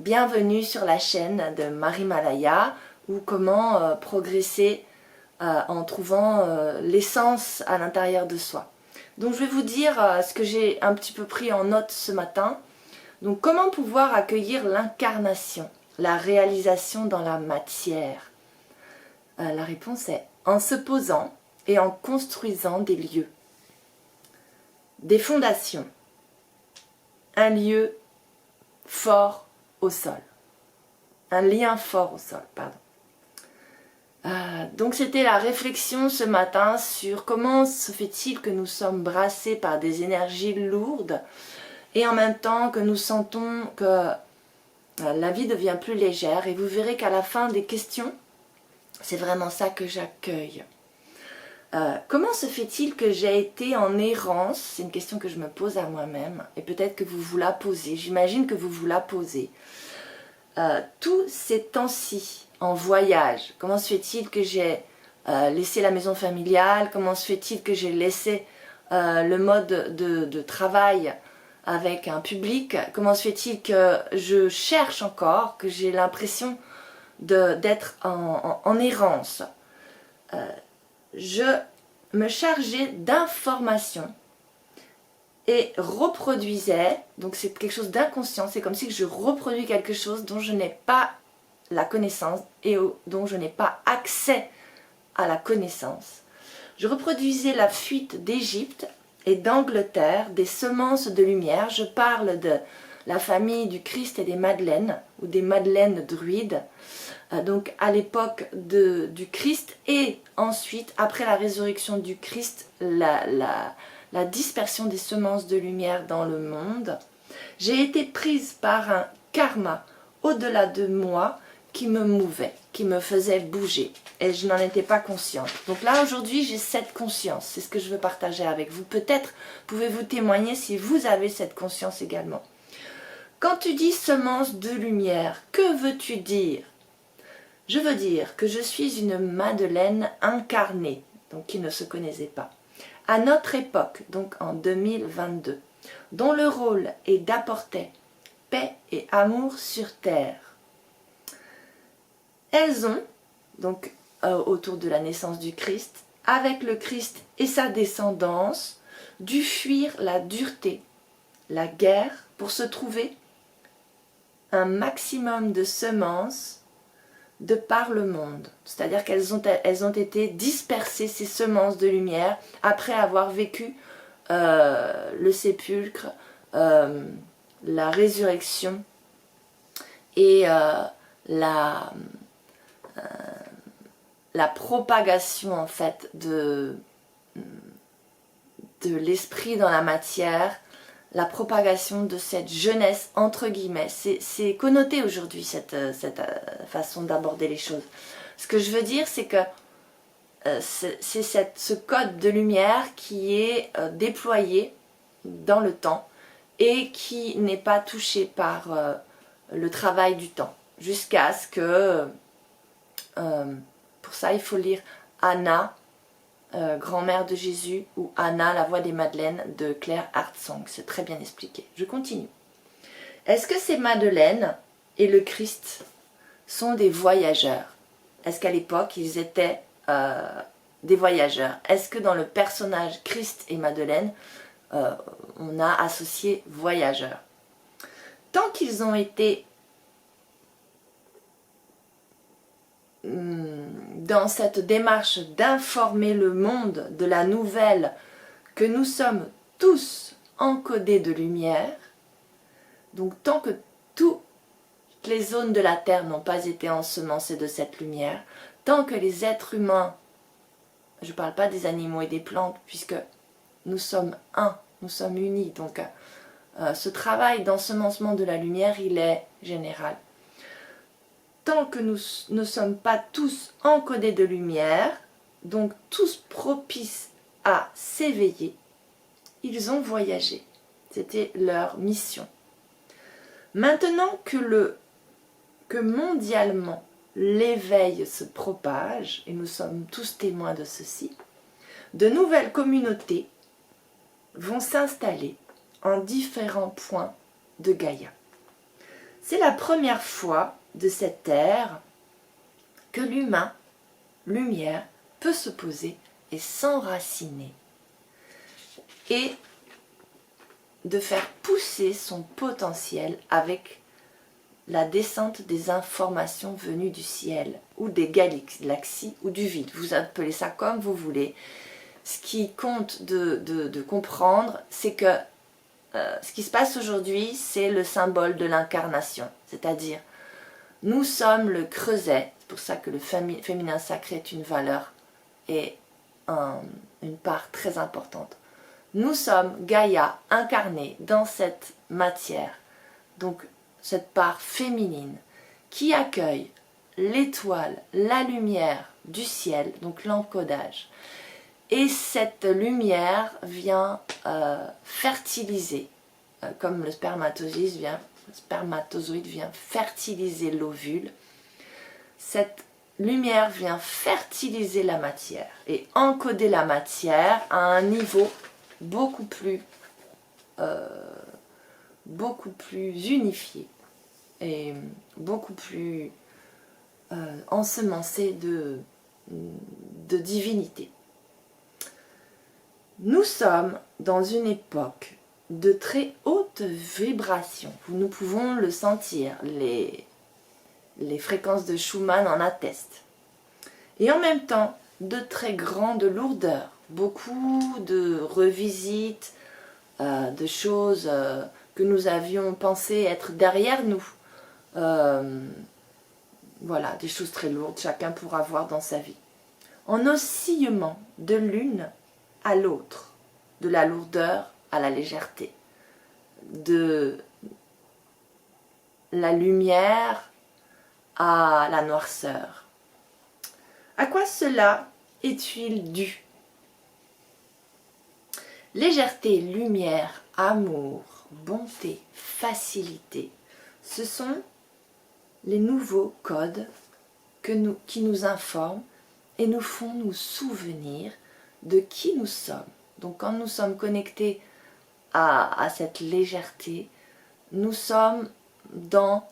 bienvenue sur la chaîne de Marie Malaya ou comment progresser en trouvant l'essence à l'intérieur de soi. Donc je vais vous dire ce que j'ai un petit peu pris en note ce matin. Donc comment pouvoir accueillir l'incarnation, la réalisation dans la matière. La réponse est en se posant et en construisant des lieux, des fondations, un lieu fort au sol, un lien fort au sol, pardon. Donc c'était la réflexion ce matin sur comment se fait-il que nous sommes brassés par des énergies lourdes et en même temps que nous sentons que la vie devient plus légère, et vous verrez qu'à la fin des questions, c'est vraiment ça que j'accueille. Comment se fait-il que j'ai été en errance? C'est une question que je me pose à moi-même et peut-être que vous vous la posez, j'imagine que vous vous la posez. Tous ces temps-ci en voyage, comment se fait-il que j'ai laissé la maison familiale? Comment se fait-il que j'ai laissé le mode de travail avec un public? Comment se fait-il que je cherche encore, que j'ai l'impression d'être en errance? Je me chargeais d'informations et reproduisais, donc c'est quelque chose d'inconscient, c'est comme si je reproduis quelque chose dont je n'ai pas la connaissance et dont je n'ai pas accès à la connaissance. Je reproduisais la fuite d'Égypte et d'Angleterre, des semences de lumière. Je parle de la famille du Christ et des Madeleines, ou des Madeleines druides, donc à l'époque du Christ, et ensuite, après la résurrection du Christ, la dispersion des semences de lumière dans le monde. J'ai été prise par un karma au-delà de moi qui me mouvait, qui me faisait bouger, et je n'en étais pas consciente. Donc là aujourd'hui j'ai cette conscience, c'est ce que je veux partager avec vous. Peut-être pouvez-vous témoigner si vous avez cette conscience également. Quand tu dis semence de lumière, que veux-tu dire? Je veux dire que je suis une Madeleine incarnée, donc qui ne se connaissait pas, à notre époque, donc en 2022, dont le rôle est d'apporter paix et amour sur terre. Elles ont, donc autour de la naissance du Christ, avec le Christ et sa descendance, dû fuir la dureté, la guerre, pour se trouver un maximum de semences de par le monde. C'est-à-dire qu'elles ont été dispersées, ces semences de lumière, après avoir vécu le sépulcre, la résurrection et la propagation en fait de l'esprit dans la matière, la propagation de cette jeunesse entre guillemets. C'est connoté aujourd'hui cette façon d'aborder les choses. Ce que je veux dire, c'est que c'est ce code de lumière qui est déployé dans le temps et qui n'est pas touché par le travail du temps, jusqu'à ce que pour ça il faut lire Anna, grand-mère de Jésus, ou Anna, la voix des Madeleines de Claire Hartsong. C'est très bien expliqué. Je continue. Est-ce que ces Madeleines et le Christ sont des voyageurs? Est-ce qu'à l'époque ils étaient des voyageurs? Est-ce que dans le personnage Christ et Madeleine on a associé voyageurs? Tant qu'ils ont été dans cette démarche d'informer le monde de la nouvelle que nous sommes tous encodés de lumière, donc tant que toutes les zones de la Terre n'ont pas été ensemencées de cette lumière, tant que les êtres humains, je ne parle pas des animaux et des plantes, puisque nous sommes un, nous sommes unis, donc ce travail d'ensemencement de la lumière, il est général. Tant que nous ne sommes pas tous encodés de lumière, donc tous propices à s'éveiller, ils ont voyagé. C'était leur mission. Maintenant que mondialement l'éveil se propage, et nous sommes tous témoins de ceci, de nouvelles communautés vont s'installer en différents points de Gaïa. C'est la première fois de cette ère que l'humain, lumière, peut se poser et s'enraciner et de faire pousser son potentiel avec la descente des informations venues du ciel ou des galaxies ou du vide. Vous appelez ça comme vous voulez. Ce qui compte de comprendre, c'est que ce qui se passe aujourd'hui, c'est le symbole de l'incarnation. C'est-à-dire, nous sommes le creuset. C'est pour ça que le féminin sacré est une valeur et une part très importante. Nous sommes Gaïa incarnée dans cette matière, donc cette part féminine qui accueille l'étoile, la lumière du ciel, donc l'encodage. Et cette lumière vient fertiliser, comme le spermatozoïde vient fertiliser l'ovule. Cette lumière vient fertiliser la matière et encoder la matière à un niveau beaucoup plus unifié et beaucoup plus ensemencé de divinité. Nous sommes dans une époque de très haute vibration. Nous pouvons le sentir, les fréquences de Schumann en attestent. Et en même temps, de très grande lourdeur. Beaucoup de revisites, de choses que nous avions pensé être derrière nous. Voilà, des choses très lourdes, chacun pourra voir dans sa vie. En oscillement de l'une à l'autre, de la lourdeur à la légèreté, de la lumière à la noirceur. À quoi cela est-il dû? Légèreté, lumière, amour, bonté, facilité, ce sont les nouveaux codes qui nous informent et nous font nous souvenir de qui nous sommes. Donc quand nous sommes connectés à cette légèreté, nous sommes dans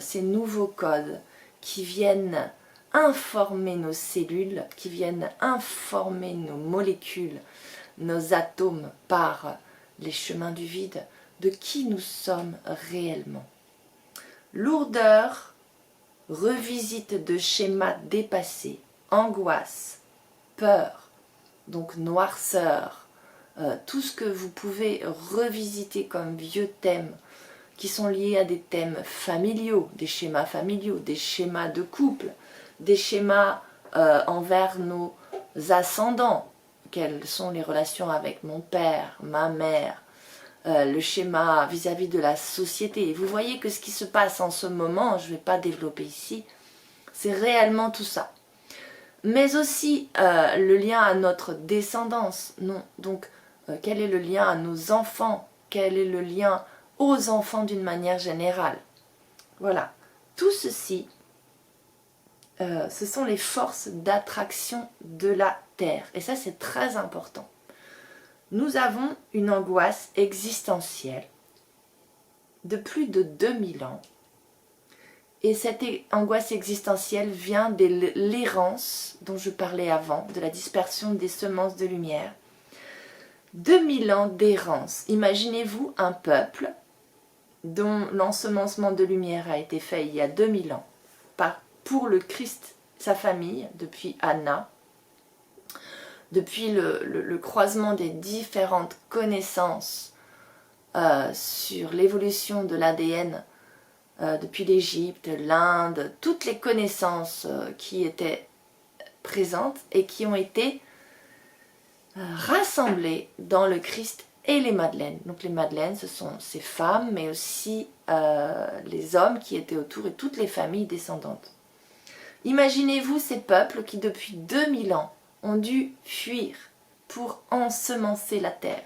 ces nouveaux codes qui viennent informer nos cellules, qui viennent informer nos molécules, nos atomes par les chemins du vide, de qui nous sommes réellement. Lourdeur, revisite de schémas dépassés, angoisse, peur, donc noirceur, tout ce que vous pouvez revisiter comme vieux thèmes qui sont liés à des thèmes familiaux, des schémas de couple, des schémas envers nos ascendants, quelles sont les relations avec mon père, ma mère, le schéma vis-à-vis de la société. Et vous voyez que ce qui se passe en ce moment, je ne vais pas développer ici, c'est réellement tout ça. Mais aussi le lien à notre descendance. Non. Donc, quel est le lien à nos enfants? Quel est le lien aux enfants d'une manière générale? Voilà. Tout ceci, ce sont les forces d'attraction de la Terre. Et ça, c'est très important. Nous avons une angoisse existentielle de plus de 2000 ans. Et cette angoisse existentielle vient de l'errance dont je parlais avant, de la dispersion des semences de lumière. 2000 ans d'errance. Imaginez-vous un peuple dont l'ensemencement de lumière a été fait il y a 2000 ans pour le Christ, sa famille, depuis Anna, depuis le croisement des différentes connaissances sur l'évolution de l'ADN depuis l'Égypte, l'Inde, toutes les connaissances qui étaient présentes et qui ont été rassemblées dans le Christ et les Madeleines. Donc les Madeleines, ce sont ces femmes, mais aussi les hommes qui étaient autour et toutes les familles descendantes. Imaginez-vous ces peuples qui depuis 2000 ans ont dû fuir pour ensemencer la terre.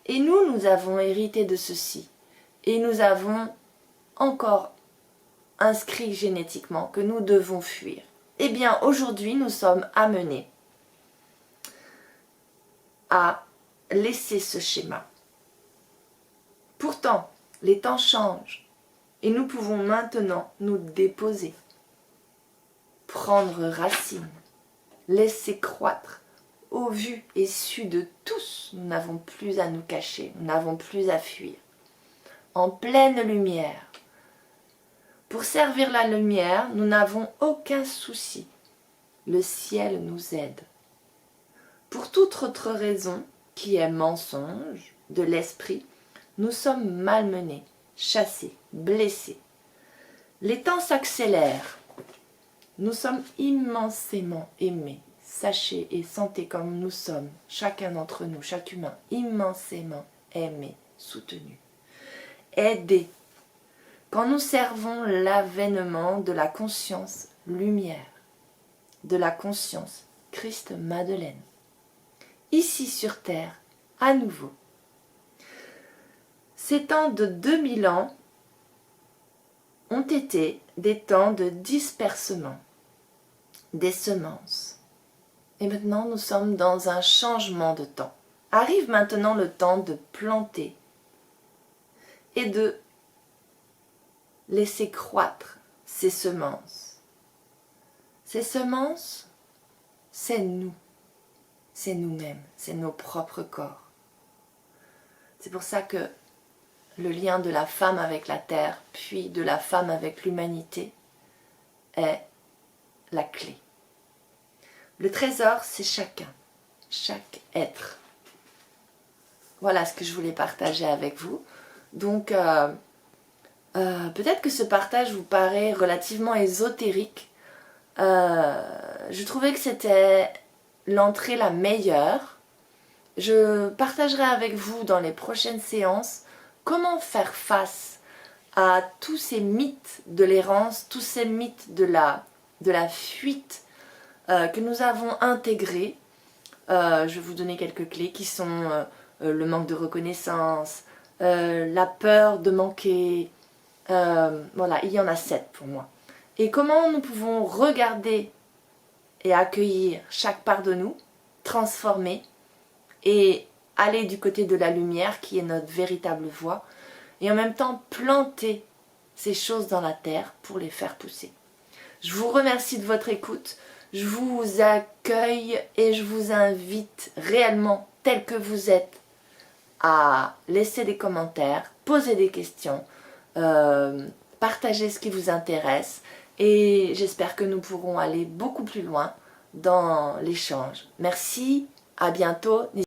Et nous avons hérité de ceci. Et nous avons encore inscrit génétiquement que nous devons fuir. Eh bien, aujourd'hui, nous sommes amenés à laisser ce schéma. Pourtant, les temps changent. Et nous pouvons maintenant nous déposer, prendre racine, laisser croître au vu et su de tous. Nous n'avons plus à nous cacher, nous n'avons plus à fuir. En pleine lumière. Pour servir la lumière, nous n'avons aucun souci. Le ciel nous aide. Pour toute autre raison, qui est mensonge de l'esprit, nous sommes malmenés, chassés, blessés. Les temps s'accélèrent. Nous sommes immensément aimés. Sachez et sentez comme nous sommes, chacun d'entre nous, chaque humain, immensément aimé, soutenu, aidé. Quand nous servons l'avènement de la conscience lumière, de la conscience Christ Madeleine, ici sur terre, à nouveau. Ces temps de 2000 ans ont été des temps de dispersement, des semences. Et maintenant, nous sommes dans un changement de temps. Arrive maintenant le temps de planter et de laisser croître ces semences. Ces semences, c'est nous. C'est nous-mêmes, c'est nos propres corps. C'est pour ça que le lien de la femme avec la terre, puis de la femme avec l'humanité, est la clé. Le trésor, c'est chacun, chaque être. Voilà ce que je voulais partager avec vous. Donc, peut-être que ce partage vous paraît relativement ésotérique. Je trouvais que c'était l'entrée la meilleure. Je partagerai avec vous dans les prochaines séances comment faire face à tous ces mythes de l'errance, tous ces mythes de la fuite que nous avons intégrés. Je vais vous donner quelques clés qui sont le manque de reconnaissance, la peur de manquer. Voilà, il y en a 7 pour moi. Et comment nous pouvons regarder et accueillir chaque part de nous, transformer et aller du côté de la lumière qui est notre véritable voie et en même temps planter ces choses dans la terre pour les faire pousser. Je vous remercie de votre écoute, je vous accueille et je vous invite réellement tel que vous êtes à laisser des commentaires, poser des questions, partager ce qui vous intéresse et j'espère que nous pourrons aller beaucoup plus loin dans l'échange. Merci, à bientôt.